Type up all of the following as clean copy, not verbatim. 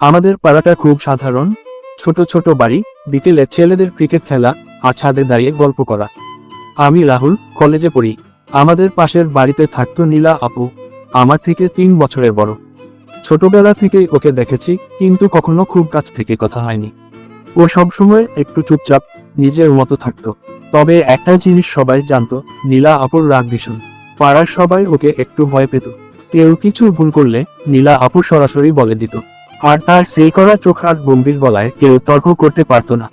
আমাদের পাড়াটা খুব সাধারণ, ছোট ছোট বাড়ি, বিকেলে ছেলেদের ক্রিকেট খেলা আর ছাদে দাঁড়িয়ে গল্প করা। আমি রাহুল, কলেজে পড়ি। আমাদের পাশের বাড়িতে থাকতো নীলা আপু, আমার থেকে 3 বছরের বড়। ছোটবেলা থেকেই ওকে দেখেছি, কিন্তু কখনো খুব কাছ থেকে কথা হয়নি। ও সবসময় একটু চুপচাপ, নিজের মতো থাকতো। তবে একটা জিনিস সবাই জানতো, নীলা আপুর রাগ ভীষণ। পাড়ার সবাই ওকে একটু ভয় পেত। কেউ কিছু ভুল করলে নীলা আপু সরাসরি বলে দিত, আর তার সেই করা চোখ আর গম্ভীর গলায় কেউ তর্ক করতে পারতো না।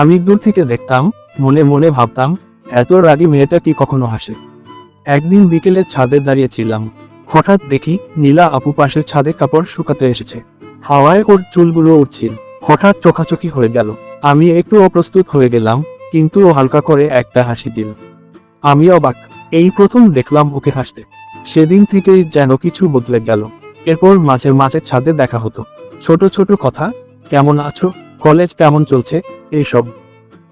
আমি দূর থেকে দেখতাম, মনে মনে ভাবতাম, এত রাগী মেয়েটা কি কখনো হাসে। একদিন বিকেলে ছাদে দাঁড়িয়েছিলাম, হঠাৎ দেখি নীলা আপু পাশের ছাদে কাপড় শুকাতে এসেছে। হাওয়ায় ওর চুলগুলো উঠছিল। হঠাৎ চোখাচোখি হয়ে গেল। আমি একটু অপ্রস্তুত হয়ে গেলাম, কিন্তু ও হালকা করে একটা হাসি দিল। আমি অবাক, এই প্রথম দেখলাম ওকে হাসতে। সেদিন থেকেই যেন কিছু বদলে গেল। এরপর মাঝে মাঝে ছাদে দেখা হতো। ছোট ছোট কথা, কেমন আছো, কলেজ কেমন চলছে, এইসব।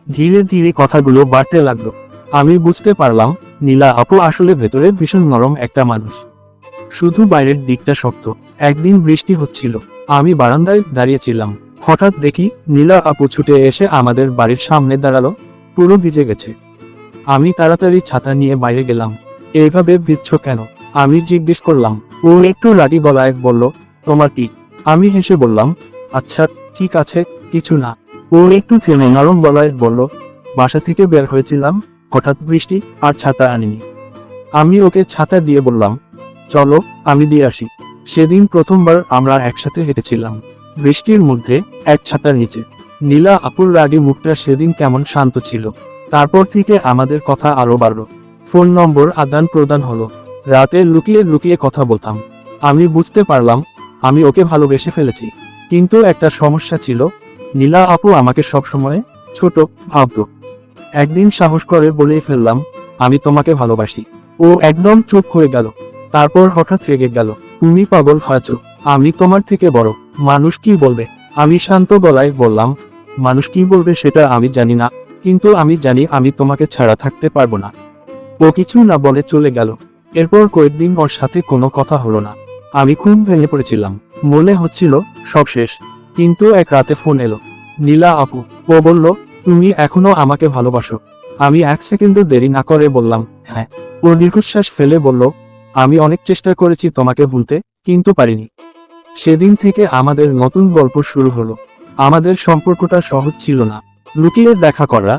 ধীরে ধীরে কথাগুলো বাড়তে লাগলো। আমি বুঝতে পারলাম, নীলা আপু আসলে ভেতরে ভীষণ নরম একটা মানুষ। শুধু বাইরের দিকটা শক্ত। একদিন বৃষ্টি হচ্ছিল, আমি বারান্দায় দাঁড়িয়েছিলাম। হঠাৎ দেখি নীলা আপু ছুটে এসে আমাদের বাড়ির সামনে দাঁড়ালো, পুরো ভিজে গেছে। আমি তাড়াতাড়ি ছাতা নিয়ে বাইরে গেলাম। এইভাবে ভিজছ কেন, আমি জিজ্ঞেস করলাম। ও একটু রাগী গলায় বলল, তোমার কি? আমি হেসে বললাম, আচ্ছা ঠিক আছে, কিছু না। ও একটু থেমে নরম গলায় বলল, বাসা থেকে বের হয়েছিলাম, হঠাৎ বৃষ্টি, আর ছাতা আনিনি। আমি ওকে ছাতা দিয়ে বললাম, চলো আমি দিয়ে আসি। সেদিন প্রথমবার আমরা একসাথে হেঁটেছিলাম, বৃষ্টির মধ্যে, এক ছাতার নিচে। নীলা আপুর রাগী মুখটা সেদিন কেমন শান্ত ছিল। তারপর থেকে আমাদের কথা আরো বাড়ল। ফোন নম্বর আদান প্রদান হলো। রাতে লুকিয়ে লুকিয়ে কথা বলতাম। আমি বুঝতে পারলাম, আমি ওকে ভালোবেসে ফেলেছি। কিন্তু একটা সমস্যা ছিল, নীলা আপু আমাকে সবসময় ছোট ভাবতো। একদিন সাহস করে বলেই ফেললাম, আমি তোমাকে ভালোবাসি। ও একদম চুপ হয়ে গেল। তারপর হঠাৎ রেগে গেল, তুমি পাগল হয়েছ, আমি তোমার থেকে বড়, মানুষ কি বলবে? আমি শান্ত গলায় বললাম, মানুষ কি বলবে সেটা আমি জানি না, কিন্তু আমি জানি আমি তোমাকে ছাড়া থাকতে পারবো না। ও কিছু না বলে চলে গেল। এরপর কয়েকদিন ওর সাথে কোনো কথা হলো না। আমি খুব ভেঙে পড়েছিলাম, মনে হচ্ছিল সব শেষ। কিন্তু এক রাতে ফোন এলো, নীলা আপু। ও বলল, তুমি এখনো আমাকে ভালোবাসো? আমি 1 সেকেন্ডও দেরি না করে বললাম, হ্যাঁ। ও দীর্ঘশ্বাস ফেলে বলল, আমি অনেক চেষ্টা করেছি তোমাকে ভুলতে, কিন্তু পারিনি। সেদিন থেকে আমাদের নতুন গল্প শুরু হলো। আমাদের সম্পর্কটা সহজ ছিল না। লুকিয়ে দেখা করা,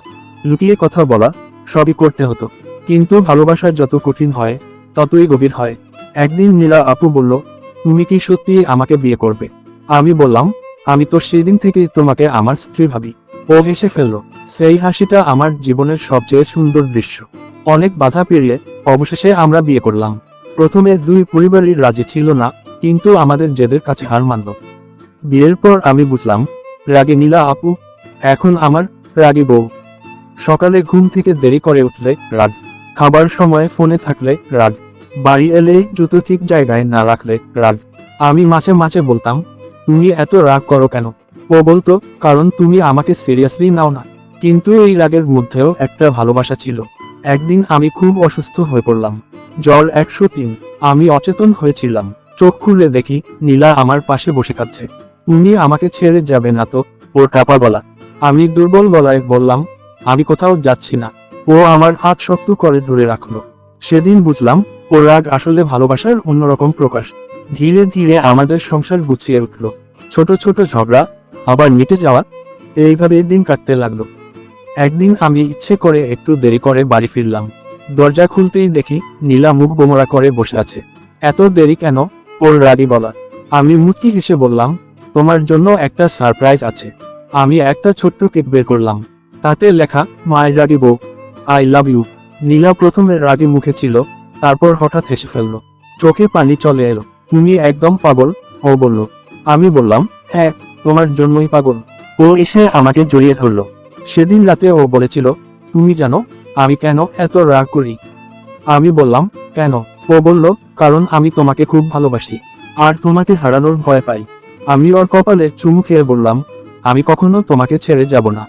লুকিয়ে কথা বলা, সবই করতে হতো। কিন্তু ভালোবাসা যত কঠিন হয়, ততই গভীর হয়। একদিন নীলা আপু বলল, তুমি কি সত্যি আমাকে বিয়ে করবে? আমি বললাম, আমি তো সেদিন থেকেই তোমাকে আমার স্ত্রী ভাবি। ও হেসে ফেলল। সেই হাসিটা আমার জীবনের সবচেয়ে সুন্দর দৃশ্য। অনেক বাধা পেরিয়ে অবশেষে আমরা বিয়ে করলাম। প্রথমে 2 পরিবারই রাজি ছিল না, কিন্তু আমাদের জেদের কাছে হার মানল। বিয়ের পর আমি বুঝলাম, রাগী নীলা আপু এখন আমার রাগী বউ। সকালে ঘুম থেকে দেরি করে উঠলে রাগ, খাবার সময় ফোনে থাকলে রাগ, বাড়ি এলে জুতো ঠিক জায়গায় না রাখলে রাগ। আমি মাঝে মাঝে বলতাম, তুমি এত রাগ করো কেন? ও বলতো, কারণ তুমি আমাকে সিরিয়াসলি নাও না। কিন্তু এই রাগের মধ্যেও একটা ভালোবাসা ছিল। একদিন আমি খুব অসুস্থ হয়ে পড়লাম, জ্বর 103। আমি অচেতন হয়েছিলাম। চোখ খুলে দেখি নীলা আমার পাশে বসে কাঁদছে। তুমি আমাকে ছেড়ে যাবে না তো? ওর টাপা গলা। আমি দুর্বল গলায় বললাম, আমি কোথাও যাচ্ছি না। ও আমার হাত শক্ত করে ধরে রাখলো। সেদিন বুঝলাম, ও রাগ আসলে ভালোবাসার অন্যরকম প্রকাশ। ধীরে ধীরে আমাদের সংসার গুছিয়ে উঠল। ছোট ছোট ঝগড়া আবার মিটে যাওয়া, এইভাবে দিন কাটতে লাগলো। একদিন আমি ইচ্ছে করে একটু দেরি করে বাড়ি ফিরলাম। দরজা খুলতেই দেখি নীলা মুখ গোমরা করে বসে আছে। এত দেরি কেন? ওর রাগী বলা। আমি মুচকি হেসে বললাম, তোমার জন্য একটা সারপ্রাইজ আছে। আমি একটা ছোট্ট কেক বের করলাম, তাতে লেখা, মাই রাগী বউ, আই লাভ ইউ। নীলা প্রথমে রাগী মুখে ছিল, তারপর হঠাৎ হেসে ফেলল। চোখে পানি চলে এলো। তুমি একদম পাগল, ও বলল। আমি বললাম, হ্যাঁ, তোমার জন্যই পাগল। ও এসে আমাকে জড়িয়ে ধরল। সেদিন রাতে ও বলেছিল, তুমি জানো আমি কেন এত রাগ করি? আমি বললাম, কেন? ও বলল, কারণ আমি তোমাকে খুব ভালোবাসি, আর তোমাকে হারানোর ভয় পাই। আমি ওর কপালে চুমু খেয়ে বললাম, আমি কখনো তোমাকে ছেড়ে যাব না।